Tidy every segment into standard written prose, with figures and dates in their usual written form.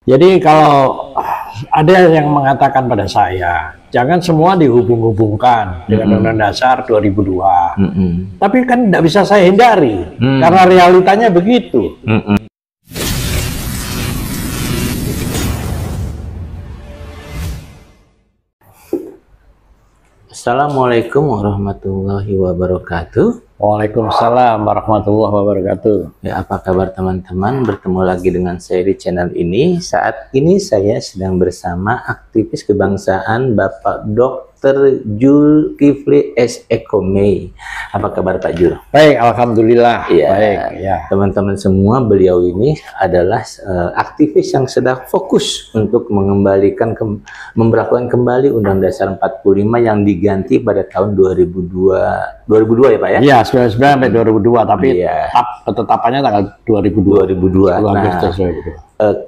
Jadi kalau ada yang mengatakan pada saya, jangan semua dihubung-hubungkan dengan Undang-Undang Dasar 2002. Tapi kan tidak bisa saya hindari, karena realitanya begitu. Assalamualaikum warahmatullahi wabarakatuh. Waalaikumsalam warahmatullahi wabarakatuh. Ya, apa kabar teman-teman? Bertemu lagi dengan saya di channel ini. Saat ini saya sedang bersama aktivis kebangsaan Bapak Dr. Zulkifli S. Eko Mei. Apa kabar Pak Jul? Baik, alhamdulillah. Ya, baik, ya. Teman-teman semua, beliau ini adalah aktivis yang sedang fokus untuk memberlakukan kembali Undang-Undang Dasar 45 yang diganti pada tahun 2002 ya Pak ya? Iya, 99 sampai 2002, tapi iya, ketetapannya tanggal 2002.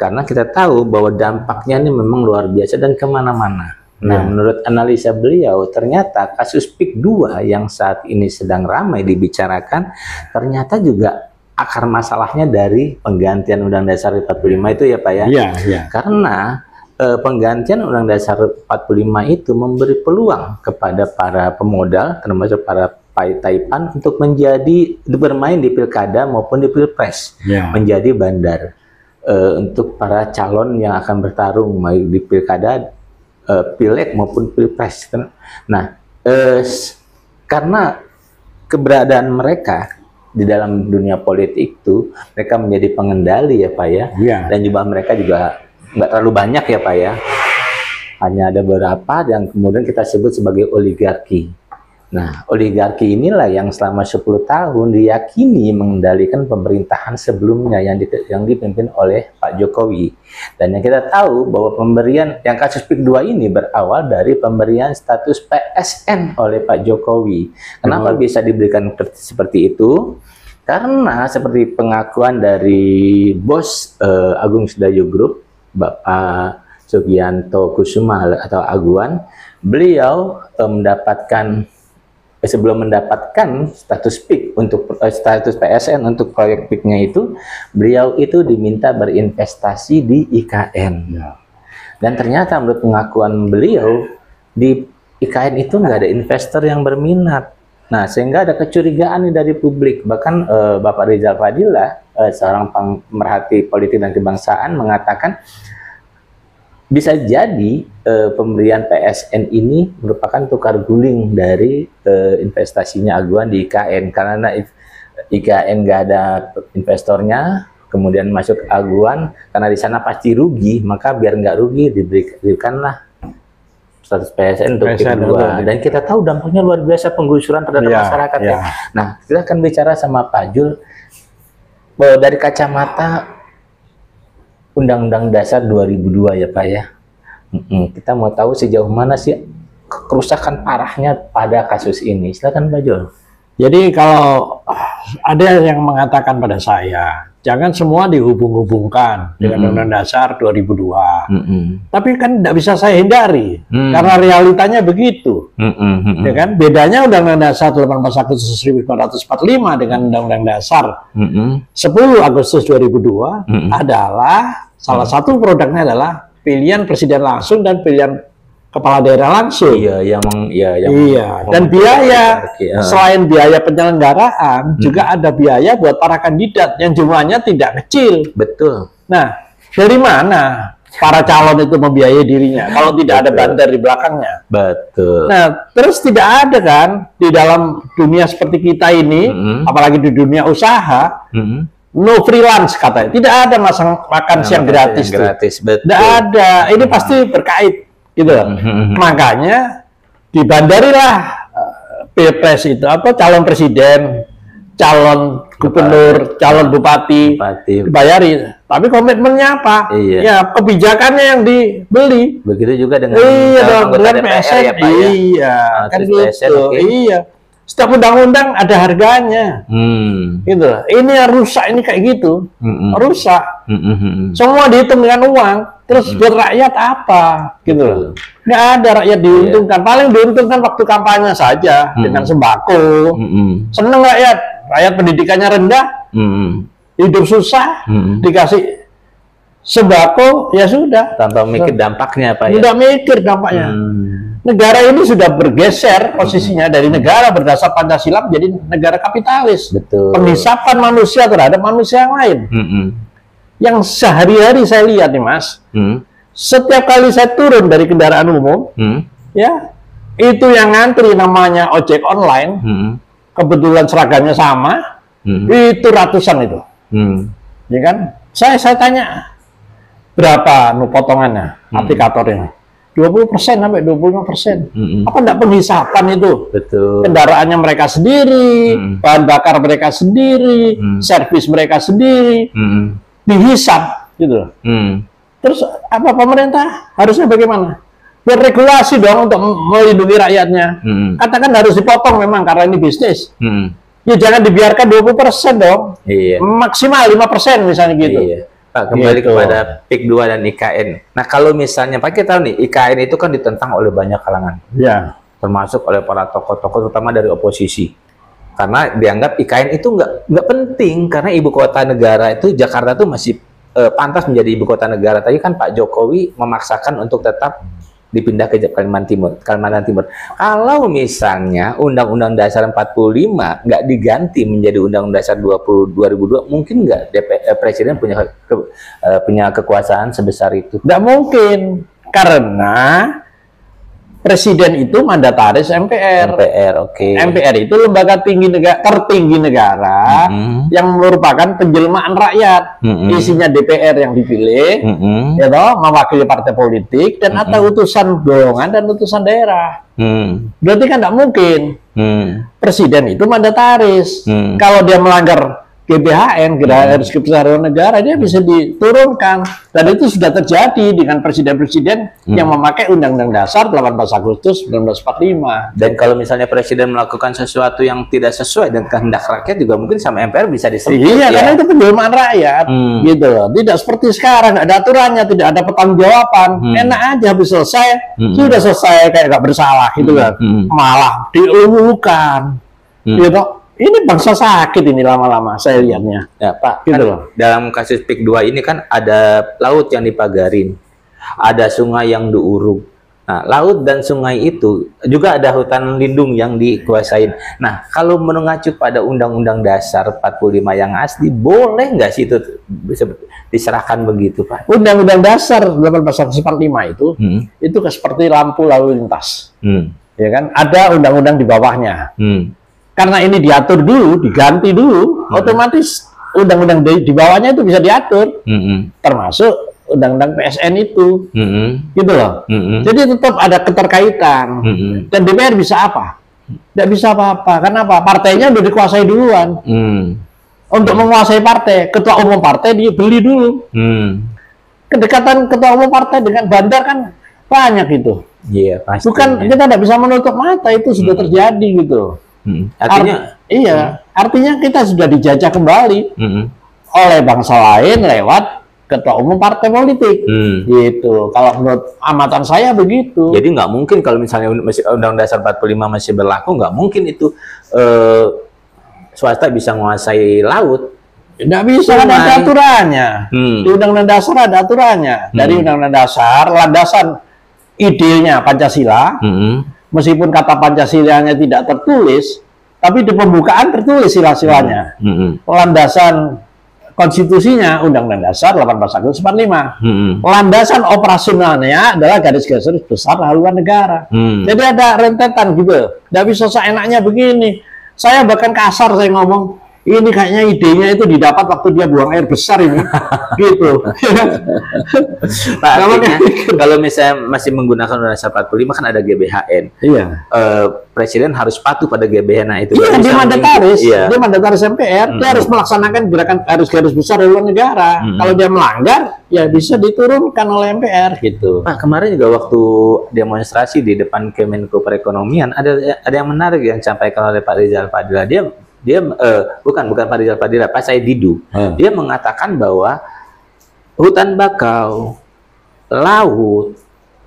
Karena kita tahu bahwa dampaknya ini memang luar biasa dan kemana-mana. Nah, menurut analisa beliau, ternyata kasus PIK 2 yang saat ini sedang ramai dibicarakan, ternyata juga akar masalahnya dari penggantian Undang Dasar 45 itu ya Pak ya? Iya, iya. Karena penggantian Undang Dasar 45 itu memberi peluang kepada para pemodal, termasuk para Taipan, untuk bermain di pilkada maupun di pilpres, menjadi bandar untuk para calon yang akan bertarung baik di pilkada, pileg maupun pilpres. Nah, karena keberadaan mereka di dalam dunia politik itu, mereka menjadi pengendali ya Pak ya, dan jumlah mereka juga nggak terlalu banyak ya Pak ya, hanya ada beberapa yang kemudian kita sebut sebagai oligarki. Nah, oligarki inilah yang selama 10 tahun diyakini mengendalikan pemerintahan sebelumnya yang dipimpin oleh Pak Jokowi. Dan yang kita tahu bahwa pemberian yang kasus PIK 2 ini berawal dari pemberian status PSN oleh Pak Jokowi. Kenapa bisa diberikan seperti itu? Karena seperti pengakuan dari bos Agung Sedayo Group, Bapak Sugianto Kusuma atau Aguan, beliau sebelum mendapatkan status PIK untuk status PSN untuk proyek PIK-nya itu, beliau itu diminta berinvestasi di IKN. Dan ternyata menurut pengakuan beliau, di IKN itu nggak ada investor yang berminat. Nah, sehingga ada kecurigaan dari publik. Bahkan Bapak Rizal Fadila, seorang pemerhati politik dan kebangsaan, mengatakan bisa jadi pemberian PSN ini merupakan tukar guling dari investasinya Aguan di IKN, karena IKN nggak ada investornya, kemudian masuk Aguan, karena di sana pasti rugi, maka biar nggak rugi diberikanlah status PSN untuk PIK 2. Dan kita tahu dampaknya luar biasa, penggusuran terhadap masyarakat ya. Nah, kita akan bicara sama Pak Jul bahwa dari kacamata Undang-Undang Dasar 2002 ya Pak ya. Kita mau tahu sejauh mana sih kerusakan parahnya pada kasus ini. Silakan Pak Jul. Jadi kalau ada yang mengatakan pada saya, jangan semua dihubung-hubungkan dengan Undang-Undang Dasar 2002. Tapi kan tidak bisa saya hindari, karena realitanya begitu. Ya kan? Bedanya Undang-Undang Dasar 18 Agustus 1945 dengan Undang-Undang Dasar 10 Agustus 2002 adalah salah satu produknya adalah pilihan presiden langsung dan pilihan kepala daerah langsung. Dan biaya, selain biaya penyelenggaraan, juga ada biaya buat para kandidat yang jumlahnya tidak kecil. Betul. Nah, dari mana para calon itu membiayai dirinya kalau tidak ada bandar di belakangnya? Betul. Nah, terus tidak ada kan di dalam dunia seperti kita ini, apalagi di dunia usaha, no freelance katanya. Tidak ada makan siang gratis. Betul. Tidak ada. Ini pasti berkait. Gitu. Makanya dibandarilah pilpres itu atau calon presiden, calon gubernur, calon bupati dibayari. Tapi komitmennya apa? Ya kebijakannya yang dibeli. Begitu juga dengan PSN. Ya, Pak, ya? Kan gitu. Setiap undang-undang ada harganya. Gitu. Ini yang rusak ini kayak gitu. Rusak. Semua dihitung dengan uang. Terus buat rakyat apa? Gitu. Nggak ada rakyat diuntungkan. Paling diuntungkan waktu kampanye saja dengan sembako. Seneng rakyat pendidikannya rendah, hidup susah, dikasih Sembako ya sudah. Tanpa mikir dampaknya Pak ya. Tidak mikir dampaknya. Negara ini sudah bergeser posisinya dari negara berdasar Pancasila menjadi negara kapitalis. Betul. Penghisapan manusia terhadap manusia yang lain. Yang sehari-hari saya lihat nih Mas, setiap kali saya turun dari kendaraan umum, ya itu yang ngantri namanya ojek online, kebetulan seragamnya sama, itu ratusan itu, ya kan? Saya tanya berapa potongannya aplikatornya? 20% sampai 25%. Apa enggak penghisapan itu? Betul. Kendaraannya mereka sendiri, bahan bakar mereka sendiri, servis mereka sendiri, dihisap gitu. Terus apa pemerintah harusnya bagaimana? Berregulasi dong untuk melindungi rakyatnya. Katakan harus dipotong memang karena ini bisnis. Ya jangan dibiarkan 20% dong. Iya. Maksimal 5% misalnya gitu. Iya. Pak, kembali gitu. kepada PIK 2 dan IKN. Nah, kalau misalnya Pak kita tahu nih, IKN itu kan ditentang oleh banyak kalangan. Ya. Termasuk oleh para tokoh-tokoh terutama dari oposisi. Karena dianggap IKN itu nggak penting karena ibu kota negara itu Jakarta itu masih pantas menjadi ibu kota negara. Tadi kan Pak Jokowi memaksakan untuk tetap dipindah ke Kalimantan Timur. Kalau misalnya Undang-Undang Dasar 45 nggak diganti menjadi Undang-Undang Dasar 2002, mungkin nggak Presiden punya kekuasaan sebesar itu? Nggak mungkin, karena Presiden itu mandataris MPR. Oke. MPR itu lembaga tertinggi negara yang merupakan penjelmaan rakyat. Isinya DPR yang dipilih, ya toh, mewakili partai politik dan atau utusan golongan dan utusan daerah. Berarti kan tidak mungkin. Presiden itu mandataris. Kalau dia melanggar GBHN, Gerakan Besar Negara, dia bisa diturunkan. Dan itu sudah terjadi dengan presiden-presiden yang memakai Undang-Undang Dasar 18 Agustus 1945. Dan kalau misalnya presiden melakukan sesuatu yang tidak sesuai dengan kehendak rakyat juga mungkin sama MPR bisa disentuh. Iya, karena itu penjelmaan rakyat, gitu loh. Tidak seperti sekarang, ada aturannya, tidak ada pertanggungjawaban. Enak aja, habis selesai, sudah selesai kayak nggak bersalah, gitu kan. Malah diulukan, gitu. Ini bangsa sakit ini lama-lama saya lihatnya. Ya Pak, gitu kan loh. Dalam kasus PIK 2 ini kan ada laut yang dipagarin, ada sungai yang diuruk. Nah, laut dan sungai itu juga ada hutan lindung yang dikuasain. Nah, kalau mengacu pada Undang-Undang Dasar 45 yang asli, boleh nggak sih itu diserahkan begitu Pak? Undang-Undang Dasar 1845 itu seperti lampu lalu lintas. Ya kan? Ada undang-undang di bawahnya. Karena ini diatur dulu, diganti dulu, otomatis undang-undang di bawahnya itu bisa diatur, termasuk undang-undang PSN itu, gitu loh. Jadi tetap ada keterkaitan. Dan DPR bisa apa? Tidak bisa apa-apa. Kenapa? Partainya udah dikuasai duluan. Untuk menguasai partai, ketua umum partai dibeli dulu. Kedekatan ketua umum partai dengan bandar kan banyak itu. Iya, pasti. Bukan kita tidak bisa menutup mata, itu sudah terjadi gitu. Artinya artinya kita sudah dijajah kembali oleh bangsa lain lewat ketua umum partai politik, gitu. Kalau menurut amatan saya begitu. Jadi nggak mungkin kalau misalnya Undang-Undang Dasar 45 masih berlaku, nggak mungkin itu swasta bisa menguasai laut. Tidak bisa, kan ada aturannya. Di Undang-Undang Dasar ada aturannya. Dari Undang-Undang Dasar, landasan idenya Pancasila. Meskipun kata Pancasilanya tidak tertulis, tapi di pembukaan tertulis sila-silanya. Landasan konstitusinya Undang-Undang Dasar 18 Agustus 45. Landasan operasionalnya adalah garis-garis besar haluan negara. Jadi ada rentetan gitu. Tidak bisa seenaknya begini. Saya bahkan kasar saya ngomong, ini kayaknya idenya itu didapat waktu dia buang air besar ini, gitu. Pak, artinya, kalau misalnya masih menggunakan Undang-Undang Dasar 45 kan ada GBHN. Iya. Presiden harus patuh pada GBHN itu. Iya, dia mandataris. Dia mandataris MPR. Dia harus melaksanakan gerakan garis-garis besar haluan negara. Kalau dia melanggar, ya bisa diturunkan oleh MPR, gitu. Pak, kemarin juga waktu demonstrasi di depan Kemenko Perekonomian ada yang menarik yang disampaikan oleh Pak Rizal Fadila. Dia bukan Pak Rizal Fadila, Pak Said Didu. Dia mengatakan bahwa hutan bakau, laut,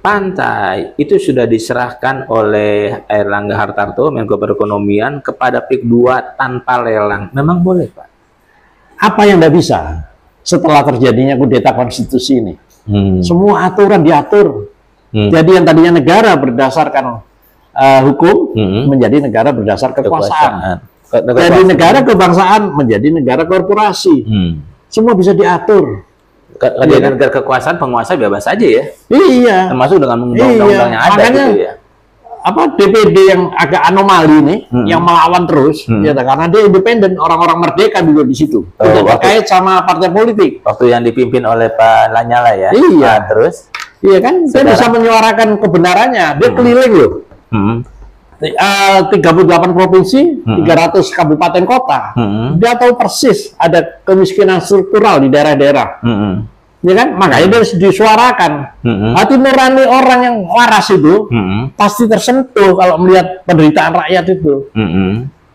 pantai itu sudah diserahkan oleh Airlangga Hartarto, Menko Perekonomian, kepada PIK 2 tanpa lelang. Memang boleh, Pak? Apa yang tidak bisa? setelah terjadinya kudeta konstitusi ini. Semua aturan diatur. Jadi yang tadinya negara berdasarkan hukum menjadi negara berdasar kekuasaan. Dari negara kebangsaan menjadi negara korporasi. Semua bisa diatur. Kalau negara kekuasaan, penguasa bebas aja ya. Iya. Termasuk dengan undang-undang yang ada. Makanya, gitu ya. DPD yang agak anomali nih, yang melawan terus, ya, karena dia independen, orang-orang merdeka juga di situ. Tidak terkait sama partai politik. Waktu yang dipimpin oleh Pak Lanyala ya. Iya. Terus? Iya kan, dia bisa menyuarakan kebenarannya. Dia keliling loh. 38 provinsi, 300 kabupaten kota. Dia tahu persis ada kemiskinan struktural di daerah-daerah. Ya kan? Makanya dia harus disuarakan. Hati nurani orang yang waras itu pasti tersentuh kalau melihat penderitaan rakyat itu.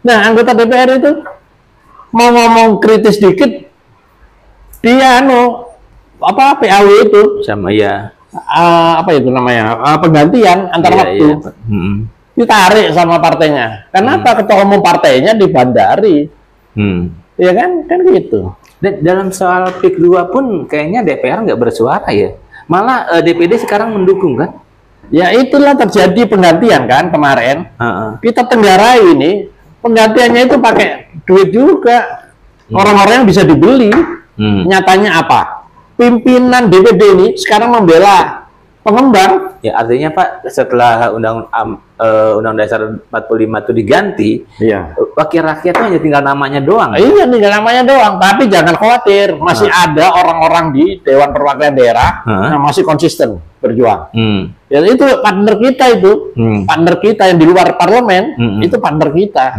Nah, anggota DPR itu mau ngomong kritis dikit, dia PAW itu sama ya. Apa itu namanya? Penggantian antar waktu. Ditarik sama partainya. Kenapa ketua umum partainya dibandari? Ya kan? Kan gitu. Dan dalam soal PIK 2 pun kayaknya DPR nggak bersuara ya. Malah DPD sekarang mendukung kan? Ya itulah terjadi penggantian kan kemarin. Kita tenggarai ini, penggantiannya itu pakai duit juga. Orang-orang yang bisa dibeli. Nyatanya apa? Pimpinan DPD ini sekarang membela pengembang. Ya artinya Pak, setelah Undang Dasar 45 itu diganti, wakil rakyat itu hanya tinggal namanya doang. Iya, tinggal namanya doang. Tapi jangan khawatir, masih ada orang-orang di Dewan Perwakilan Daerah yang masih konsisten berjuang. Ya itu partner kita itu, partner kita yang di luar parlemen itu partner kita.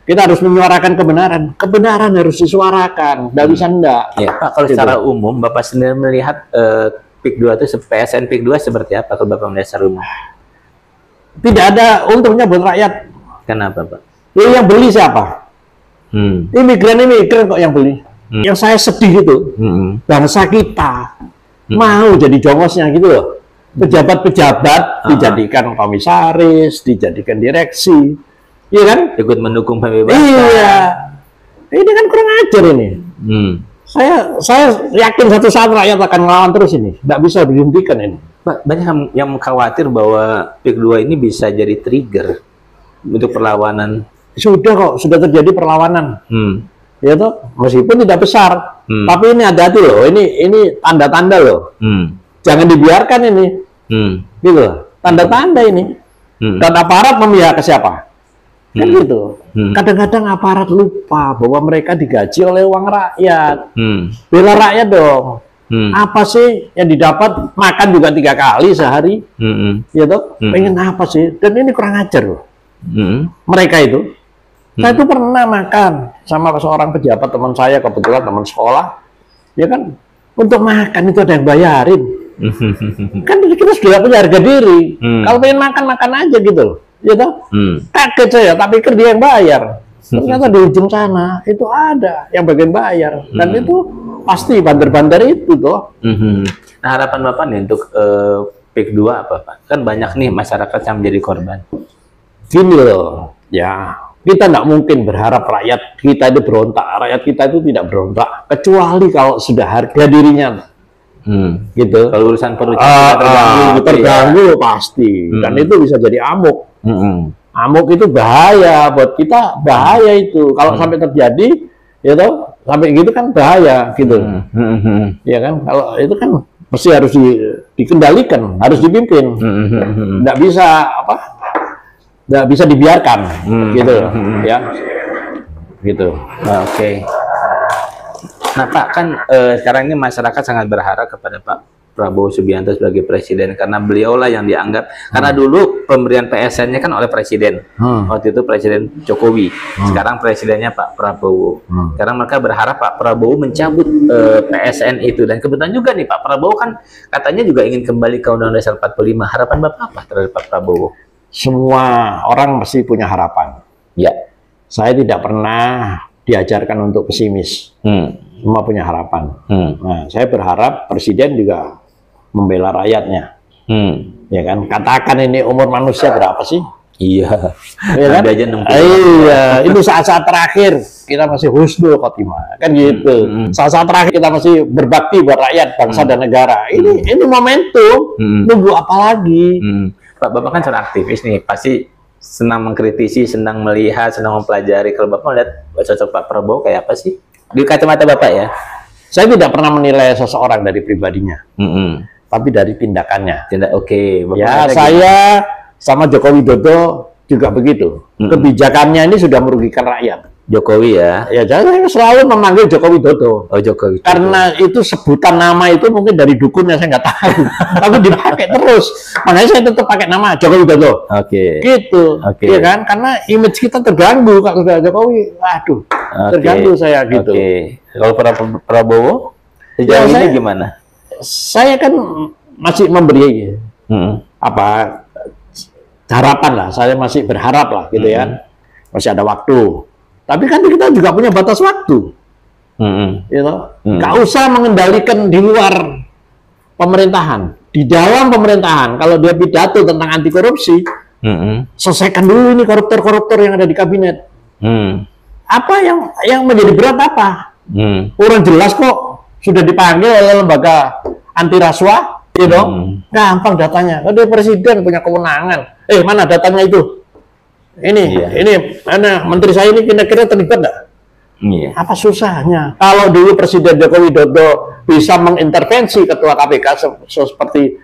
Kita harus menyuarakan kebenaran. Kebenaran harus disuarakan, nggak bisa enggak. Ya Pak, kalau secara umum Bapak sendiri melihat PIK 2 itu PSN PIK 2 seperti apa kalau Bapak melihat secara umum? Tidak ada untungnya buat rakyat. Kenapa Pak? Yang beli siapa? Imigran kok yang beli. Yang saya sedih itu, bangsa kita mau jadi jongosnya gitu loh. Pejabat-pejabat dijadikan komisaris, dijadikan direksi, iya kan? Ikut mendukung pembebasan. Iya, ini kan kurang ajar ini. Saya yakin satu saat rakyat akan melawan terus ini, nggak bisa dihentikan ini. Pak, banyak yang khawatir bahwa PIK 2 ini bisa jadi trigger untuk perlawanan. Sudah kok, sudah terjadi perlawanan. Ya toh, meskipun tidak besar, tapi ini hati-hati loh. Ini tanda-tanda loh. Jangan dibiarkan ini, gitu. Tanda-tanda ini. Dan aparat memihak ke siapa? Kan gitu. Kadang-kadang aparat lupa bahwa mereka digaji oleh uang rakyat. Bela rakyat dong. Apa sih yang didapat? Makan juga 3 kali sehari, ya toh? Pengen apa sih? Dan ini kurang ajar loh. Mereka itu, saya itu pernah makan sama seorang pejabat teman saya, kebetulan teman sekolah, ya kan? Untuk makan itu ada yang bayarin. Kan kita sudah punya harga diri. Kalau pengen makan aja gitu loh, ya toh? Kaget saya, tapi pikir dia yang bayar. Ternyata di ujung sana itu ada yang bagian bayar, dan itu pasti bandar-bandar itu toh. Nah, harapan Bapak nih untuk PIK 2 apa Pak? Kan banyak nih masyarakat yang menjadi korban. Gini loh, ya kita nggak mungkin berharap rakyat kita itu berontak. Rakyat kita itu tidak berontak, kecuali kalau sudah harga dirinya. Gitu. Kalau urusan perut terganggu pasti, dan itu bisa jadi amuk. Amuk itu bahaya buat kita, bahaya itu kalau sampai terjadi, ya toh, sampai gitu kan bahaya gitu. Ya kan, kalau itu kan mesti harus dikendalikan, harus dipimpin. Nggak bisa nggak bisa dibiarkan, gitu, ya, gitu. Oke. Nah Pak, kan sekarang ini masyarakat sangat berharap kepada Pak Prabowo Subianto sebagai presiden, karena beliaulah yang dianggap, karena dulu pemberian PSN-nya kan oleh presiden, waktu itu Presiden Jokowi, sekarang presidennya Pak Prabowo. Sekarang mereka berharap Pak Prabowo mencabut PSN itu, dan kebetulan juga nih Pak Prabowo kan katanya juga ingin kembali ke Undang-Undang Dasar 45. Harapan Bapak apa terhadap Pak Prabowo? Semua orang pasti punya harapan. Ya. Saya tidak pernah diajarkan untuk pesimis. Semua punya harapan. Nah, saya berharap presiden juga membela rakyatnya. Ya kan? Katakan ini umur manusia berapa sih? Iya. Ya kan? Aja 60. Iya, itu saat-saat terakhir kita masih husnul khotimah, kan gitu. Saat-saat terakhir kita masih berbakti buat rakyat, bangsa dan negara. Ini momentum. Nunggu apa lagi? Pak, Bapak kan seorang aktivis nih, pasti senang mengkritisi, senang melihat, senang mempelajari. Kalau Bapak melihat sosok Pak Prabowo kayak apa sih? Di kacamata Bapak ya? Saya tidak pernah menilai seseorang dari pribadinya, tapi dari tindakannya. Oke. Ya, saya sama Joko Widodo juga begitu. Kebijakannya ini sudah merugikan rakyat. Jokowi ya? Ya, saya selalu memanggil Joko Widodo. Oh, Jokowi. Karena itu sebutan nama itu mungkin dari dukunnya saya nggak tahu, tapi dipakai terus. Makanya saya tetap pakai nama Joko Widodo. Oke. Gitu, iya kan? Karena image kita terganggu kalau sudah Jokowi. Waduh, terganggu saya gitu. Kalau Prabowo, sejauh ini gimana? Saya kan masih memberi harapan lah. Saya masih berharap lah, gitu ya. Masih ada waktu. Tapi kan kita juga punya batas waktu. Gitu. Nggak usah mengendalikan di luar pemerintahan. Di dalam pemerintahan, kalau dia pidato tentang anti korupsi, selesaikan dulu ini koruptor-koruptor yang ada di kabinet. Apa yang menjadi berat apa? Orang jelas kok sudah dipanggil oleh lembaga anti rasuah, gitu. Gampang datanya. Kalau presiden punya kewenangan. Mana datanya itu? Ini mana menteri saya ini kira-kira terlibat nggak? Apa susahnya? Kalau dulu Presiden Joko Widodo bisa mengintervensi ketua KPK seperti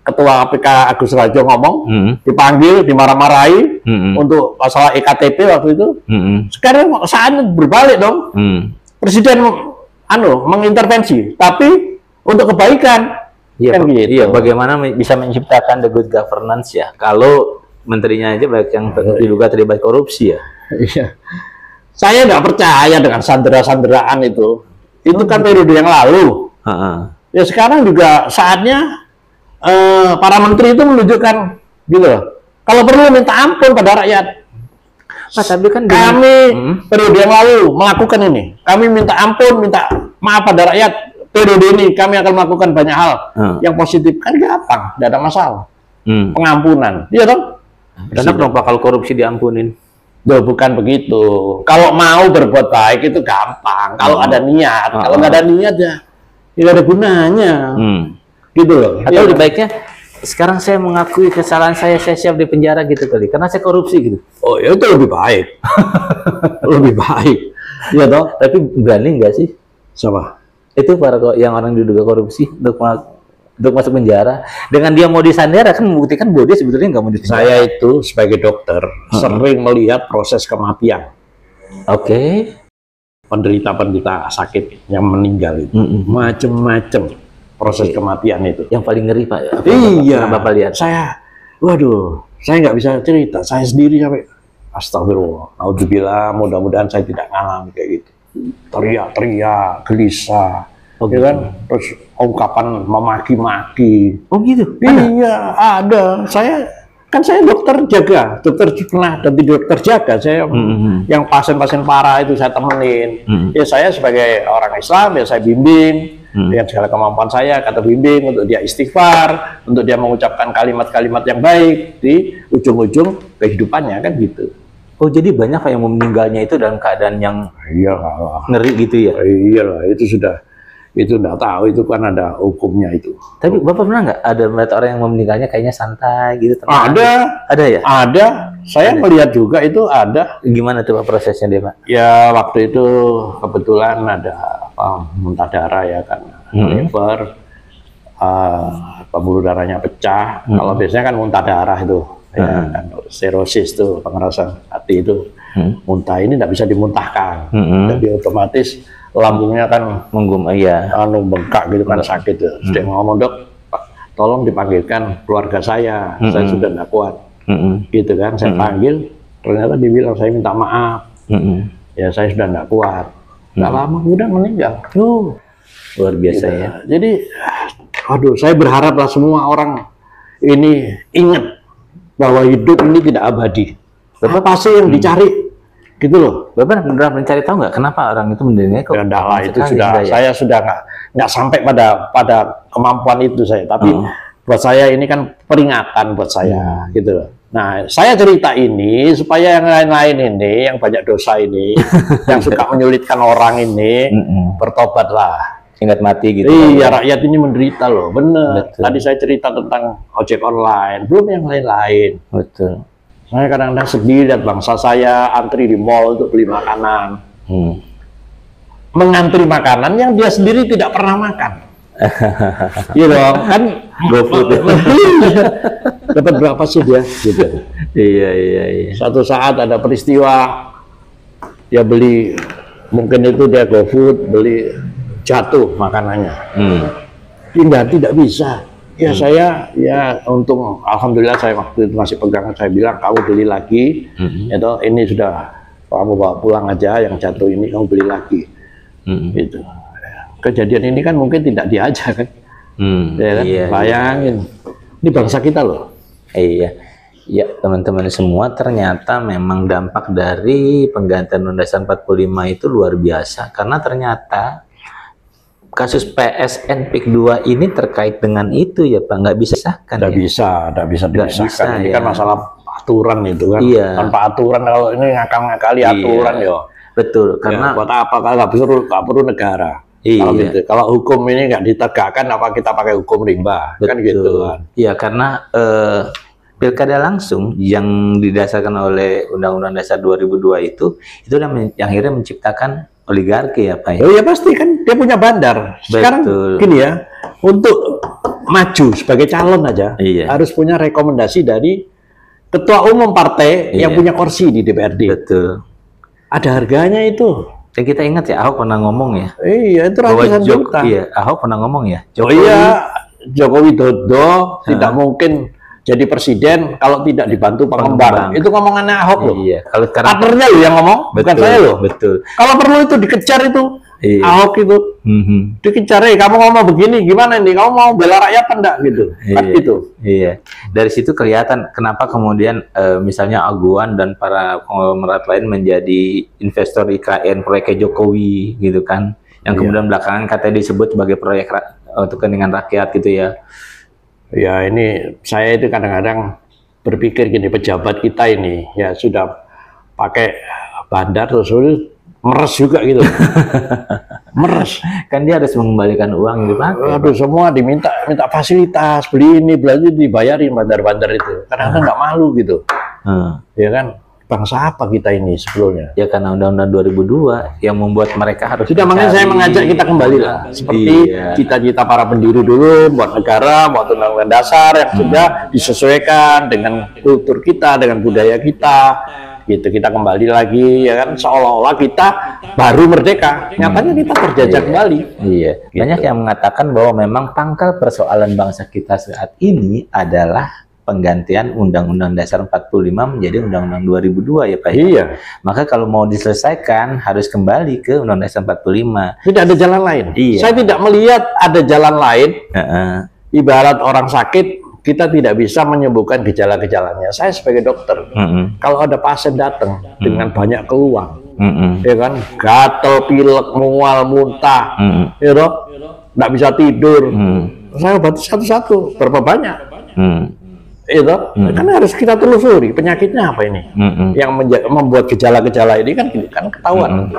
ketua KPK Agus Raharjo ngomong, dipanggil, dimarah-marahi untuk masalah EKTP waktu itu. Sekarang saatnya berbalik dong. Presiden mengintervensi, tapi untuk kebaikan. Iya, kan gitu. Iya, bagaimana bisa menciptakan the good governance ya? Kalau menterinya aja banyak yang diduga terlibat korupsi ya. Iya. Saya nggak percaya dengan sandera-sanderaan itu. Itu kan periode yang lalu. Ya sekarang juga saatnya para menteri itu menunjukkan gitu loh. Kalau perlu minta ampun pada rakyat. Tapi kan kami periode yang lalu melakukan ini. Kami minta ampun, minta maaf pada rakyat. Periode ini kami akan melakukan banyak hal yang positif. Kan gampang, tidak ada masalah. Pengampunan. Iya dong? Karena kenapa kalau korupsi diampunin? Loh, bukan begitu. Kalau mau berbuat baik itu gampang. Kalau ada niat. Kalau nggak ada niat ya tidak ada gunanya. Gitu loh. Atau lebih baiknya sekarang saya mengakui kesalahan saya siap di penjara gitu kali. Karena saya korupsi gitu. Oh ya itu lebih baik. Lebih baik. Iya toh. Tapi berani nggak sih? Siapa? Itu para yang orang diduga korupsi untuk masuk penjara, dengan dia mau disandera kan membuktikan bahwa dia sebetulnya nggak mau disandera. Saya itu sebagai dokter sering melihat proses kematian. Penderita-penderita sakit yang meninggal itu macem-macem proses kematian itu. Yang paling ngeri Pak. Iya. Bapak lihat. Saya nggak bisa cerita. Saya sendiri sampai astagfirullah, naudzubillah, mudah-mudahan saya tidak ngalami kayak gitu. Teriak-teriak, gelisah. Ya kan? Terus ungkapan memaki-maki. Oh gitu? Iya, ada. Saya dokter jaga, dokter pernah jadi dokter jaga. Saya yang pasien-pasien parah itu saya temenin. Ya saya sebagai orang Islam ya saya bimbing dengan segala kemampuan saya, kata bimbing untuk dia istighfar, untuk dia mengucapkan kalimat-kalimat yang baik di ujung-ujung kehidupannya kan gitu. Oh jadi banyak yang meninggalnya itu dalam keadaan yang ngeri gitu ya? Iyalah, itu enggak tahu, itu kan ada hukumnya itu. Tapi Bapak pernah nggak ada melihat orang yang meninggalnya kayaknya santai gitu? Ada ya? Ada. Saya melihat juga itu ada. Gimana tuh Pak prosesnya dia Pak? Ya waktu itu kebetulan ada muntah darah ya kan, liver, pembuluh darahnya pecah. Kalau biasanya kan muntah darah itu, ya, kan, serosis tuh, pengerasan hati itu, muntah ini tidak bisa dimuntahkan, jadi otomatis lambungnya kan bengkak gitu kan, sakit. Sudah ngomong, dok, tolong dipanggilkan keluarga saya sudah tidak kuat, gitu kan. Saya panggil, ternyata dibilang saya minta maaf, ya saya sudah tidak kuat. Nggak lama udah meninggal. Luar biasa gitu. Ya. Jadi, saya berharaplah semua orang ini ingat bahwa hidup ini tidak abadi. Apa sih yang dicari? Gitu loh. Bapak benar mencari tahu nggak kenapa orang itu meninggalnya kok? Ya, itu sudah saya sudah nggak sampai pada kemampuan itu saya. Tapi buat saya ini kan peringatan buat saya, gitu loh. Nah, saya cerita ini supaya yang lain-lain ini, yang banyak dosa ini, yang suka menyulitkan orang ini, bertobatlah. Ingat mati gitu. Iya, rakyat ini menderita loh, bener. Betul. Tadi saya cerita tentang ojek online, belum yang lain-lain. Betul. Saya kadang-kadang sedih lihat bangsa saya antri di mall untuk beli makanan. Mengantri makanan yang dia sendiri tidak pernah makan. Iya dong, kan GoFood. Dapat berapa sih dia? Gitu. Iya. Suatu saat ada peristiwa, dia beli, mungkin itu dia GoFood, beli jatuh makanannya. Pindah, tidak bisa. Ya saya, ya untung, alhamdulillah saya waktu itu masih pegangan, saya bilang kamu beli lagi, itu ini sudah kamu bawa pulang aja, yang jatuh ini kamu beli lagi. Gitu. Kejadian ini kan mungkin tidak diajak kan, ya kan? Iya, bayangin, ini bangsa kita loh. Iya, ya teman-teman semua, ternyata memang dampak dari penggantian Undang-Undang 45 itu luar biasa, karena ternyata kasus PSN PIK 2 ini terkait dengan itu ya Pak, nggak bisa disahkan. Nggak bisa dipisahkan. Ini ya. kan masalah aturan itu kan. Iya. Tanpa aturan, kalau ini ngakal-ngakali aturan ya. Betul, karena buat apa kalau nggak perlu negara. Iya. Kalau gitu, kalau hukum ini nggak ditegakkan, apa kita pakai hukum rimba? Betul. Kan gitu kan. Iya, karena pilkada langsung yang didasarkan oleh Undang-Undang Dasar 2002 itu yang akhirnya menciptakan oligarki ya Pak. Oh ya pasti kan dia punya bandar. Sekarang gini ya, untuk maju sebagai calon aja harus punya rekomendasi dari ketua umum partai yang punya kursi di DPRD. Betul. Ada harganya itu. Dan kita ingat ya, Ahok pernah ngomong ya. Iya, itu ratusan juta. Iya, Ahok pernah ngomong ya. Joko Widodo tidak mungkin jadi presiden kalau tidak dibantu pengembang. Itu ngomongannya Ahok loh. Iya. Kalau sekarang partnernya loh yang ngomong, bukan saya loh. Betul. Kalau perlu itu dikejar itu. Ahok itu dikejar, kamu ngomong begini gimana nih? Kamu mau bela rakyat enggak gitu? Kan gitu. Iya. Dari situ kelihatan kenapa kemudian misalnya Aguan dan para konglomerat lain menjadi investor IKN proyeknya Jokowi gitu kan. Yang kemudian belakangan katanya disebut sebagai proyek untuk kepentingan rakyat gitu ya. Ya ini saya itu kadang-kadang berpikir gini, pejabat kita ini ya sudah pakai bandar terus meres juga gitu. Meres. Kan dia harus mengembalikan uang gitu Pak. Aduh, semua minta fasilitas, beli ini, beli itu, dibayarin bandar-bandar itu. Kadang-kadang nggak malu gitu. Ya kan? Bangsa apa kita ini sebelumnya? Ya karena Undang-Undang 2002 yang membuat mereka harus sudah, makanya saya mengajak kita kembali lah. Seperti cita-cita para pendiri dulu, buat negara, buat Undang-Undang Dasar yang sudah disesuaikan dengan kultur kita, dengan budaya kita. Gitu, kita kembali lagi ya kan, seolah-olah kita baru merdeka, nyatanya kita terjajah kembali. Iya. Banyak yang mengatakan bahwa memang pangkal persoalan bangsa kita saat ini adalah penggantian Undang-Undang Dasar 45 menjadi Undang-Undang 2002 ya Pak. Iya. Maka kalau mau diselesaikan harus kembali ke Undang-Undang Dasar 45. Tidak ada jalan lain. Iya. Saya tidak melihat ada jalan lain. Ibarat orang sakit, kita tidak bisa menyembuhkan gejala-gejalanya. Saya sebagai dokter, kalau ada pasien datang dengan banyak keluhan, ya kan, gatel, pilek, mual, muntah, ya dok, nggak bisa tidur, saya obati satu-satu. Berapa banyak? Itu kan harus kita telusuri penyakitnya apa ini, yang membuat gejala-gejala ini kan ketahuan.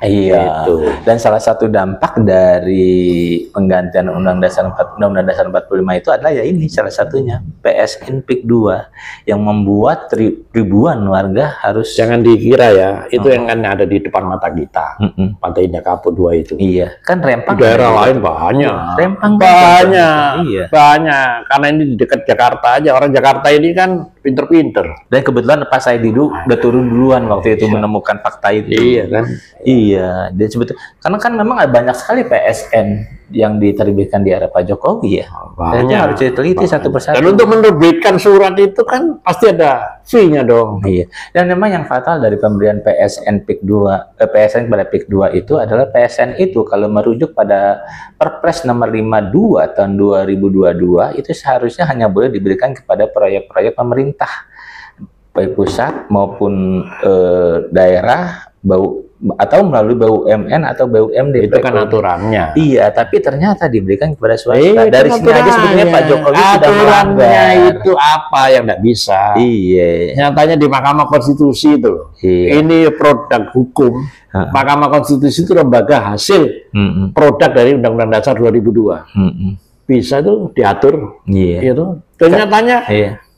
Iya. Gitu. Dan salah satu dampak dari penggantian Undang-Undang Dasar 45 itu adalah ya ini salah satunya PSN PIK 2 yang membuat ribuan warga harus, jangan dikira ya itu yang kan ada di depan mata kita, Pantai Indah Kapuk 2 itu. Iya, kan Rempang di daerah lain banyak. Rempang banyak. Iya. Banyak. Karena ini di dekat Jakarta aja, orang Jakarta ini kan pinter-pinter. Dan kebetulan Pak Said Didu udah turun duluan waktu itu menemukan fakta itu. Iya kan? Iya, dan sebetulnya karena kan memang ada banyak sekali PSN yang diterbitkan di era Pak Jokowi ya. Dan itu harus diteliti satu persatu. Dan untuk menerbitkan surat itu kan pasti ada fee-nya dong. Iya. Dan memang yang fatal dari pemberian PSN PIK 2 PSN kepada PIK 2 itu adalah PSN itu kalau merujuk pada Perpres nomor 52 tahun 2022 itu seharusnya hanya boleh diberikan kepada proyek-proyek pemerintah baik pusat maupun daerah atau melalui BUMN atau BUMD. Itu kan aturannya. Iya, tapi ternyata diberikan kepada swasta. Dari sini aja sebetulnya Pak Jokowi sudah aturannya melanggar. itu apa yang nggak bisa? Iya. Nyatanya di Mahkamah Konstitusi itu loh. Iya. Ini produk hukum. Mahkamah Konstitusi itu lembaga hasil produk dari Undang-Undang Dasar 2002. Bisa itu diatur. Iya. Gitu. Dan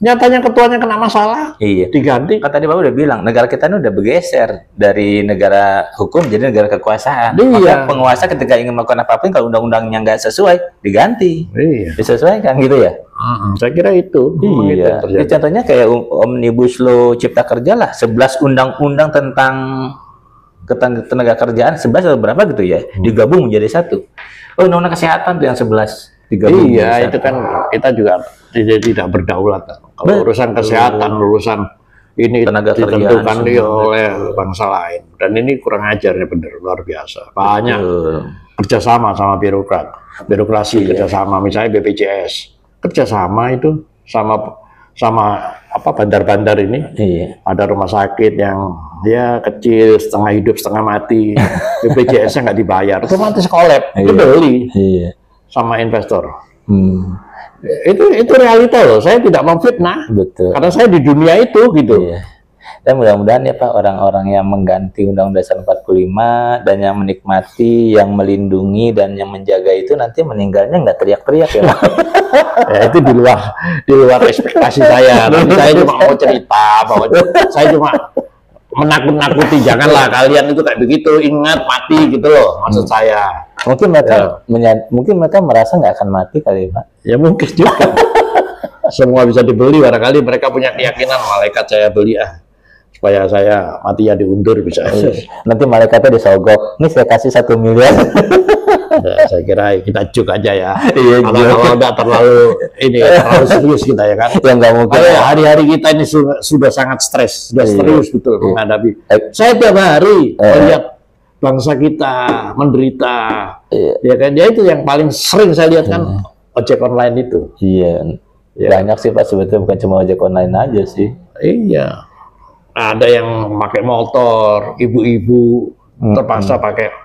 nyatanya ketuanya kena masalah. Iya. Diganti. Kan tadi Bapak udah bilang negara kita ini udah bergeser dari negara hukum jadi negara kekuasaan. Iya. Maka penguasa ketika ingin melakukan apapun kalau undang-undangnya nggak sesuai diganti. Iya. Disesuaikan gitu ya. Saya kira itu. Iya. Itu contohnya kayak Omnibus Law Cipta Kerja lah. 11 undang-undang tentang tenaga kerjaan 11 atau berapa gitu ya. Digabung menjadi satu. Oh, undang-undang kesehatan tuh yang 11 digabung. Iya, itu kan kita juga tidak berdaulat. Kalau urusan kesehatan, urusan ini tenaga ditentukan oleh bangsa lain. Dan ini kurang ajar ya, bener, luar biasa. Banyak kerjasama sama birokrasi kerjasama, misalnya BPJS kerjasama itu sama apa bandar-bandar ini. Ada rumah sakit yang dia kecil, setengah hidup setengah mati, BPJS-nya nggak dibayar, otomatis kolab, dibeli sama investor. Itu realita loh. Saya tidak memfitnah. Betul. Karena saya di dunia itu gitu. Dan mudah-mudahan ya Pak, orang-orang yang mengganti Undang-Undang Dasar 45 dan yang menikmati, yang melindungi dan yang menjaga itu nanti meninggalnya nggak teriak-teriak ya Pak. Ya, itu di luar ekspektasi saya. Tapi saya cuma mau cerita bahwa saya cuma menakut-nakuti, janganlah kalian itu kayak begitu, ingat mati gitu loh maksud saya. Mungkin mereka merasa nggak akan mati kali Pak. Ya mungkin juga. Semua bisa dibeli, barangkali mereka punya keyakinan malaikat saya beli supaya saya mati ya diundur bisa. Nanti malaikatnya disogok. Ini saya kasih 1 miliar. Ya, saya kira kita juk aja ya. Kalau nggak terlalu serius kita ya kan. Ya nggak mungkin. Hari-hari kita ini sudah sangat stres, sudah serius betul menghadapi. Saya tiap hari melihat bangsa kita menderita. Ya kan, dia itu yang paling sering saya lihat kan ojek online itu. Iya. Banyak sih Pak, sebetulnya bukan cuma ojek online aja sih. Iya. Ada yang pakai motor, ibu-ibu terpaksa pakai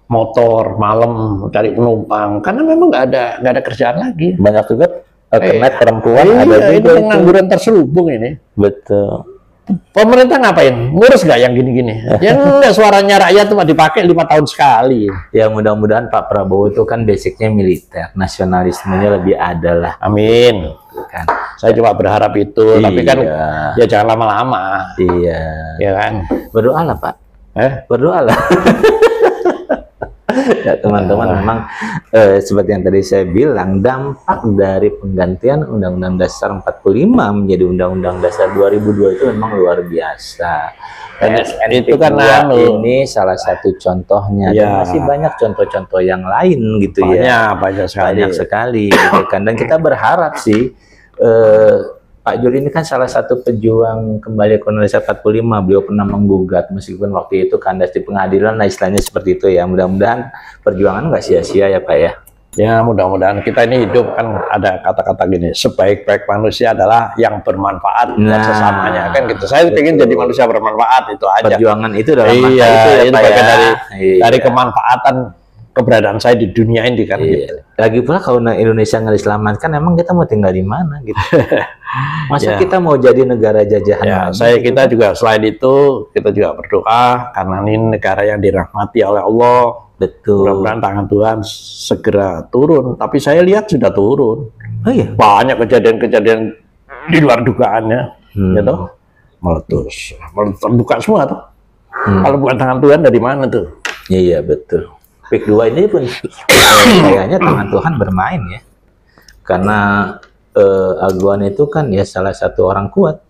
motor malam cari penumpang karena memang nggak ada kerjaan lagi. Banyak juga perempuan ada juga itu pengangguran terselubung ini. Betul. Pemerintah ngapain? Ngurus nggak yang gini-gini? Ya enggak, suaranya rakyat cuma dipakai 5 tahun sekali. Ya mudah-mudahan Pak Prabowo itu kan basicnya militer, nasionalismenya lebih ada lah. Amin. Kan. Saya cuma berharap itu, tapi kan ya jangan lama-lama. Iya. Ya kan. Berdoa lah Pak. Berdoa lah. Ya teman-teman, memang seperti yang tadi saya bilang, dampak dari penggantian Undang-Undang Dasar 45 menjadi Undang-Undang Dasar 2002 itu memang luar biasa. Itu kan ini salah satu contohnya. Dan masih banyak contoh-contoh yang lain gitu banyak sekali gitu kan. Dan kita berharap sih Pak Jul ini kan salah satu pejuang kembali ke Undang-Undang Dasar 45. Beliau pernah menggugat meskipun waktu itu kandas di pengadilan, nah istilahnya seperti itu ya. Mudah-mudahan perjuangan nggak sia-sia ya Pak ya. Ya mudah-mudahan kita ini hidup kan ada kata-kata gini, sebaik-baik manusia adalah yang bermanfaat buat sesamanya kan gitu. Saya ingin jadi manusia bermanfaat, itu aja. Perjuangan itu dalam itu ya Pak ya. Dari kemanfaatan keberadaan saya di dunia ini kan. Gitu. Lagi pula kalau Indonesia nggak diselamatkan, emang kita mau tinggal di mana gitu? Masa kita mau jadi negara jajahan? Kita juga selain itu kita juga berdoa karena ini negara yang dirahmati oleh Allah. Betul. Mudah-mudahan tangan Tuhan segera turun. Tapi saya lihat sudah turun. Oh iya. Banyak kejadian-kejadian di luar dugaannya, gitu. Meletus, terbuka semua tuh. Kalau bukan tangan Tuhan dari mana tuh? Iya betul. Pik 2 ini pun kayaknya tangan Tuhan bermain ya, karena Aguan itu kan ya salah satu orang kuat.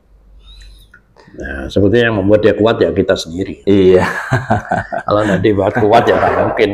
Nah, sebetulnya yang membuat dia kuat ya kita sendiri. Iya. Kalau nggak dibuat kuat ya nggak mungkin.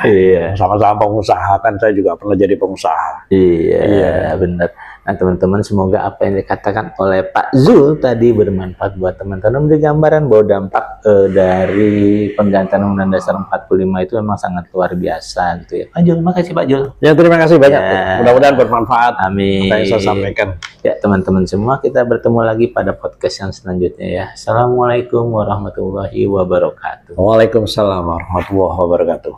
Iya. Sama-sama pengusaha kan, saya juga pernah jadi pengusaha. Iya, benar. Nah, teman-teman, semoga apa yang dikatakan oleh Pak Zul tadi bermanfaat buat teman-teman, memberi gambaran bahwa dampak dari penggantian Undang-Undang Dasar 45 itu memang sangat luar biasa gitu ya. Pak Jul, makasih Pak Jul. Ya, terima kasih banyak. Ya. Mudah-mudahan bermanfaat. Amin. Apa yang saya sampaikan. Ya, teman-teman semua, kita bertemu lagi pada podcast yang selanjutnya ya. Assalamualaikum warahmatullahi wabarakatuh. Waalaikumsalam warahmatullahi wabarakatuh.